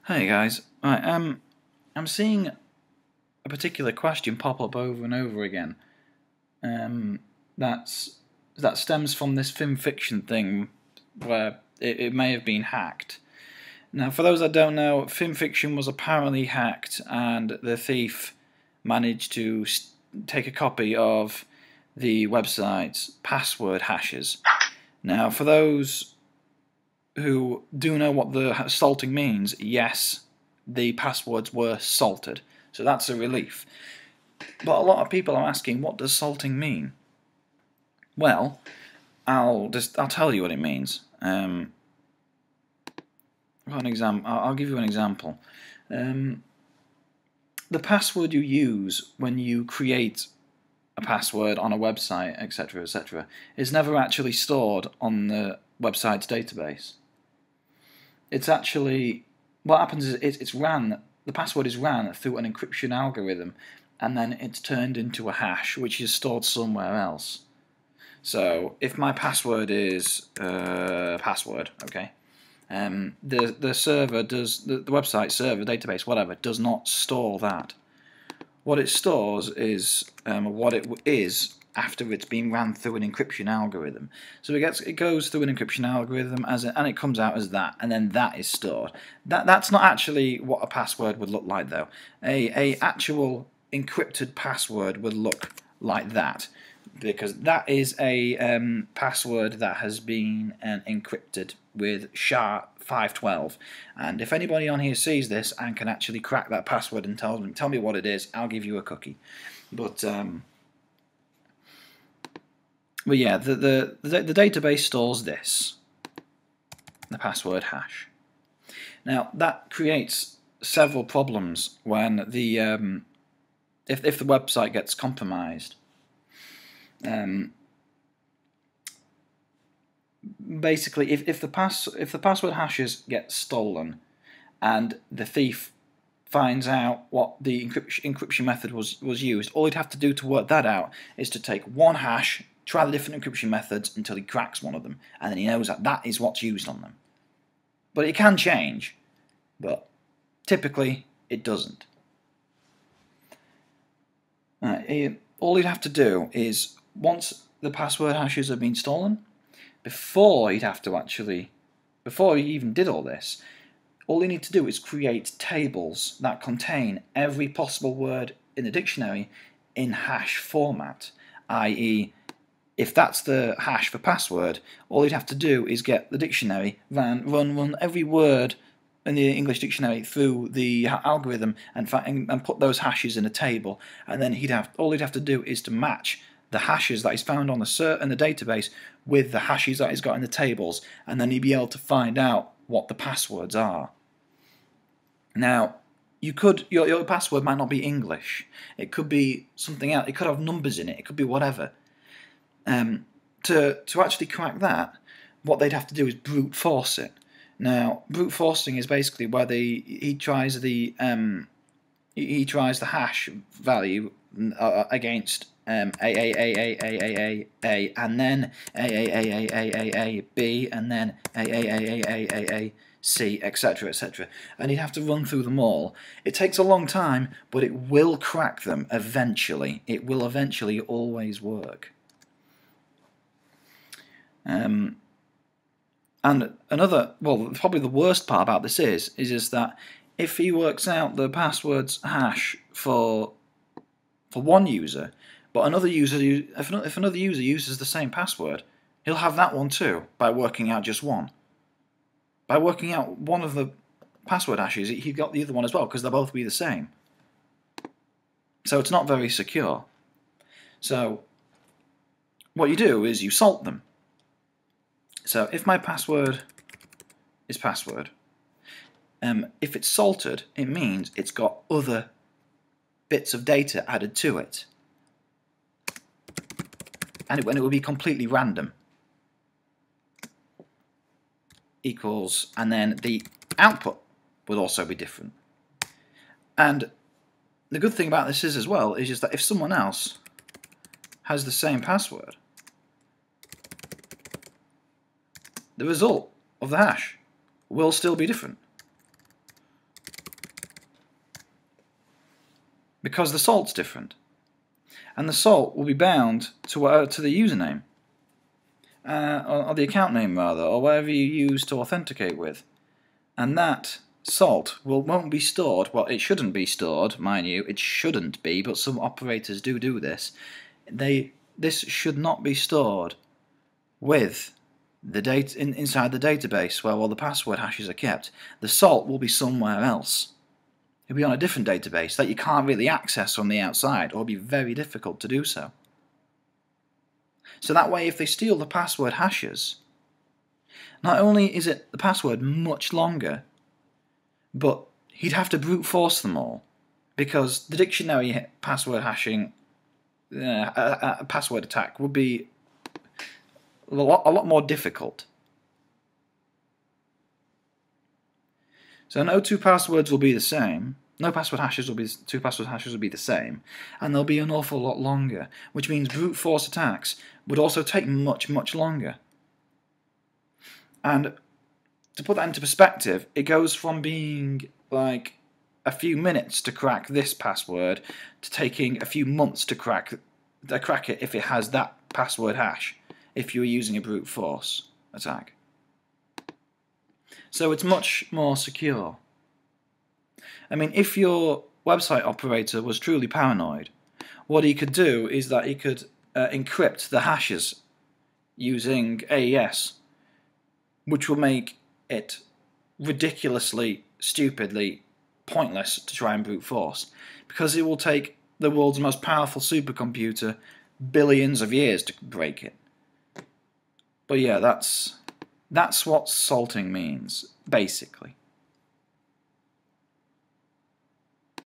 Hey guys, right, I'm seeing a particular question pop up over and over again. That's that stems from this FimFiction thing where it may have been hacked. Now, for those that don't know, FimFiction was apparently hacked, and the thief managed to take a copy of the website's password hashes. Now, for those who do know what the salting means, yes, the passwords were salted, so that's a relief. But a lot of people are asking, what does salting mean? Well, I'll tell you what it means. I'll give you an example. The password you use when you create a password on a website, etc., etc., is never actually stored on the website's database. It's actually, what happens is it's ran, the password is ran through an encryption algorithm, and then it's turned into a hash which is stored somewhere else. So if my password is password, okay, the server does, the website server, database, whatever, does not store that. What it stores is what it is after it's been ran through an encryption algorithm. So it goes through an encryption algorithm and it comes out as that, and then that is stored. That's not actually what a password would look like, though. A actual encrypted password would look like that, because that is a password that has been encrypted with SHA-512, and if anybody on here sees this and can actually crack that password and tell me what it is, I'll give you a cookie. But yeah, the database stores this, the password hash. Now that creates several problems when the if the website gets compromised. Basically, if the password hashes get stolen, and the thief finds out what the encryption method was used, all he'd have to do to work that out is to take one hash, try the different encryption methods until he cracks one of them, and then he knows that that is what's used on them. But it can change, but typically it doesn't. All he'd have to do is, once the password hashes have been stolen, before he even did all this, all you need to do is create tables that contain every possible word in the dictionary in hash format, i.e., if that's the hash for password, all you'd have to do is get the dictionary, run every word in the English dictionary through the algorithm and put those hashes in a table, and then all he'd have to do is to match the hashes that he's found on in the database with the hashes that he's got in the tables, and then he'd be able to find out what the passwords are. Now, your password might not be English. It could be something else. It could have numbers in it. It could be whatever. To actually crack that, what they'd have to do is brute force it. Now, brute forcing is basically where he tries the hash value against A, and then B, and then A, C, etc., etc. And he'd have to run through them all. It takes a long time, but it will crack them eventually. It will eventually always work. And probably the worst part about this is that if he works out the password's hash for one user, but if another user uses the same password, he'll have that one too by working out just one. By working out one of the password hashes, he got the other one as well, because they'll both be the same. So it's not very secure. So what you do is you salt them. So if my password is password, if it's salted, it means it's got other bits of data added to it, and it will be completely random. Equals, and then the output will also be different. And the good thing about this is as well is just that if someone else has the same password, the result of the hash will still be different. because the salt's different. And the salt will be bound to the username, or the account name rather, or whatever you use to authenticate with. And that salt won't be stored. Well, it shouldn't be stored, mind you. It shouldn't be, but some operators do this. This should not be stored with the data inside the database where all the password hashes are kept. The salt will be somewhere else. It'll be on a different database that you can't really access from the outside, or it'll be very difficult to do so. So that way, if they steal the password hashes, not only is the password much longer, but he'd have to brute force them all, because the dictionary password hashing a password attack would be a lot more difficult. So no two passwords will be the same. No password hashes will be two password hashes will be the same, and they'll be an awful lot longer, which means brute force attacks would also take much longer. And to put that into perspective, it goes from being like a few minutes to crack this password to taking a few months to crack it if it has that password hash, if you were using a brute force attack. So it's much more secure. I mean, if your website operator was truly paranoid, what he could do is that he could encrypt the hashes using AES, which will make it ridiculously, stupidly pointless to try and brute force, because it will take the world's most powerful supercomputer billions of years to break it. But yeah, that's what salting means, basically.